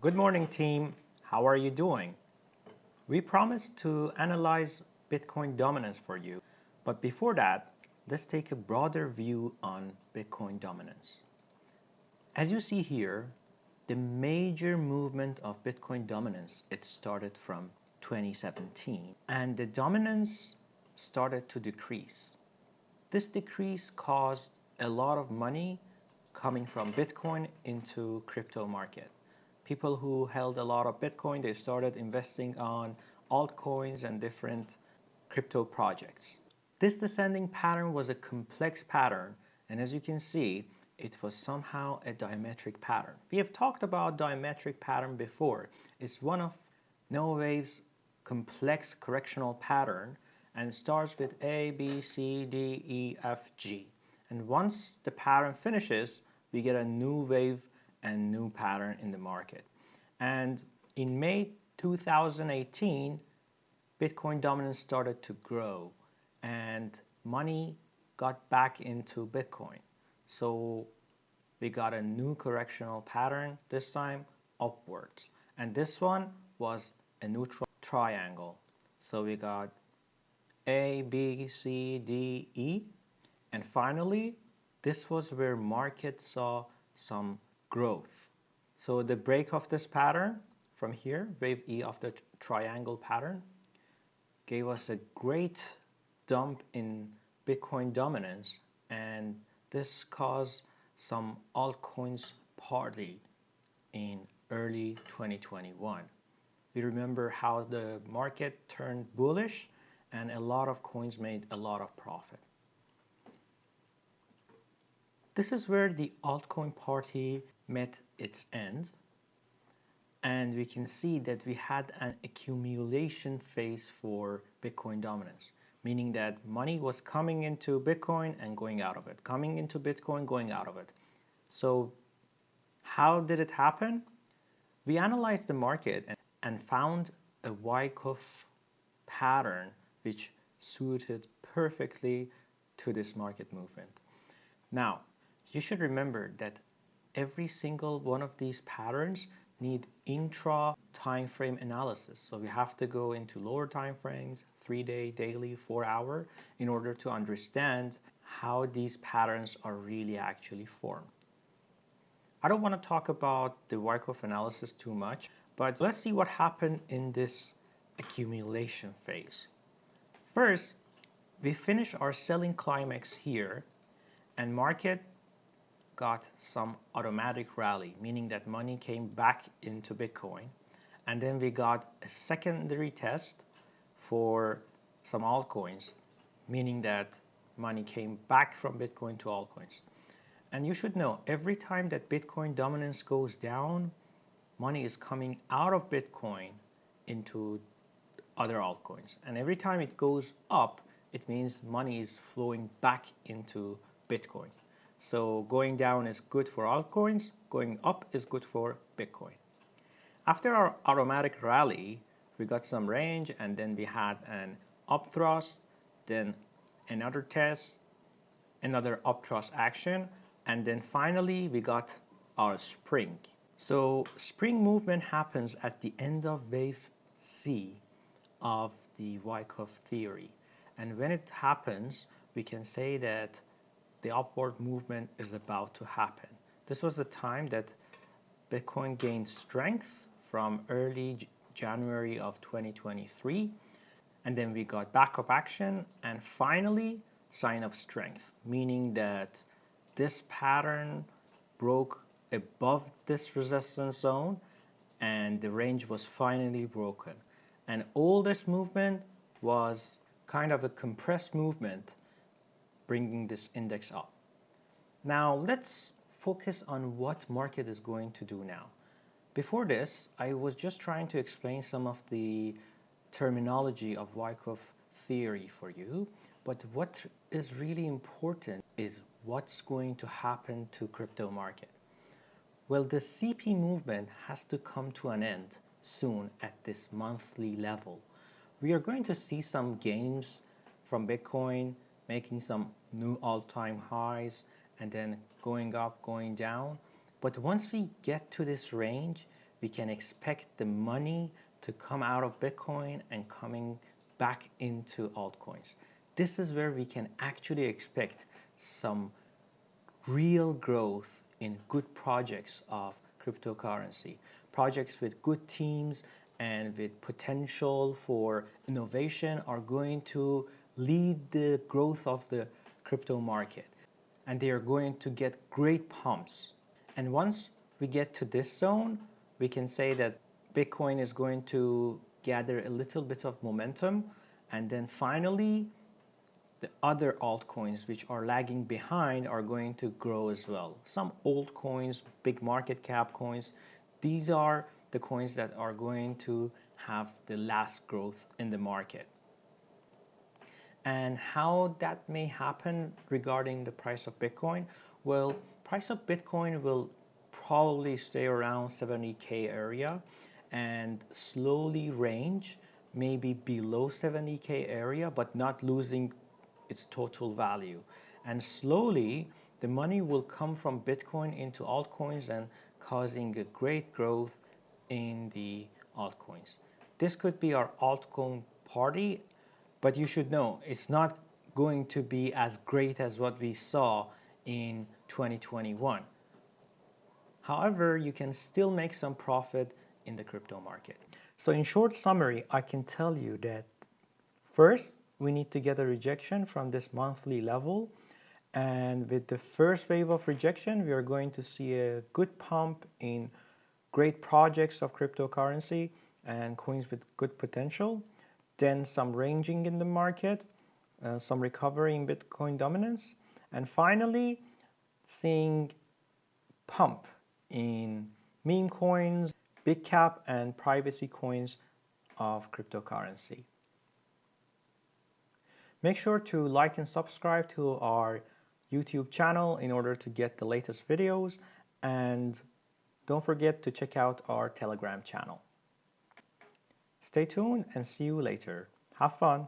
Good morning, team. How are you doing? We promised to analyze Bitcoin dominance for you, but before that, let's take a broader view on Bitcoin dominance. As you see here, the major movement of Bitcoin dominance, it started from 2017, and the dominance started to decrease. This decrease caused a lot of money coming from Bitcoin into crypto market. People who held a lot of Bitcoin, they started investing on altcoins and different crypto projects. This descending pattern was a complex pattern, and as you can see, it was somehow a diametric pattern. We have talked about diametric pattern before. It's one of Noah Wave's complex correctional pattern, and it starts with A, B, C, D, E, F, G. And once the pattern finishes, we get a new wave and new pattern in the market. And in May 2018, Bitcoin dominance started to grow and money got back into Bitcoin. So we got a new correctional pattern, this time upwards. And this one was a neutral triangle. So we got A, B, C, D, E. And finally, this was where market saw some growth. So the break of this pattern from here, wave E of the triangle pattern, gave us a great dump in Bitcoin dominance, and this caused some altcoins party in early 2021. We remember how the market turned bullish and a lot of coins made a lot of profit. This is where the altcoin party met its end, and we can see that we had an accumulation phase for Bitcoin dominance, meaning that money was coming into Bitcoin and going out of it, coming into Bitcoin, going out of it. So how did it happen? We analyzed the market and found a Wyckoff pattern which suited perfectly to this market movement. Now, you should remember that every single one of these patterns need intra time frame analysis. So we have to go into lower time frames, 3-day, daily, 4-hour, in order to understand how these patterns are really actually formed. I don't want to talk about the Wyckoff analysis too much, but let's see what happened in this accumulation phase. First, we finish our selling climax here, and market got some automatic rally, meaning that money came back into Bitcoin. And then we got a secondary test for some altcoins, meaning that money came back from Bitcoin to altcoins. And you should know, every time that Bitcoin dominance goes down, money is coming out of Bitcoin into other altcoins. And every time it goes up, it means money is flowing back into Bitcoin. So going down is good for altcoins, going up is good for Bitcoin. After our automatic rally, we got some range, and then we had an up thrust, then another test, another up thrust action, and then finally we got our spring. So spring movement happens at the end of wave C of the Wyckoff theory. And when it happens, we can say that the upward movement is about to happen. This was the time that Bitcoin gained strength from early January of 2023, and then we got backup action, and finally sign of strength, meaning that this pattern broke above this resistance zone and the range was finally broken. And all this movement was kind of a compressed movement, bringing this index up. Now let's focus on what market is going to do now. Before this, I was just trying to explain some of the terminology of Wyckoff theory for you, but what is really important is what's going to happen to crypto market. Well, the CP movement has to come to an end soon at this monthly level. We are going to see some gains from Bitcoin, making some new all-time highs, and then going up, going down. But once we get to this range, we can expect the money to come out of Bitcoin and coming back into altcoins. This is where we can actually expect some real growth in good projects of cryptocurrency, projects with good teams and with potential for innovation are going to lead the growth of the crypto market, and they are going to get great pumps. And once we get to this zone, we can say that Bitcoin is going to gather a little bit of momentum, and then finally the other altcoins which are lagging behind are going to grow as well. Some old coins, big market cap coins, these are the coins that are going to have the last growth in the market. And how that may happen regarding the price of Bitcoin? Well, price of Bitcoin will probably stay around 70K area and slowly range maybe below 70K area, but not losing its total value. And slowly the money will come from Bitcoin into altcoins and causing a great growth in the altcoins. This could be our altcoin party, but you should know it's not going to be as great as what we saw in 2021. However, you can still make some profit in the crypto market. So in short summary, I can tell you that first, we need to get a rejection from this monthly level. And with the first wave of rejection, we are going to see a good pump in great projects of cryptocurrency and coins with good potential. Then some ranging in the market, some recovery in Bitcoin dominance. And finally, seeing pump in meme coins, big cap and privacy coins of cryptocurrency. Make sure to like and subscribe to our YouTube channel in order to get the latest videos, and don't forget to check out our Telegram channel. Stay tuned and see you later. Have fun!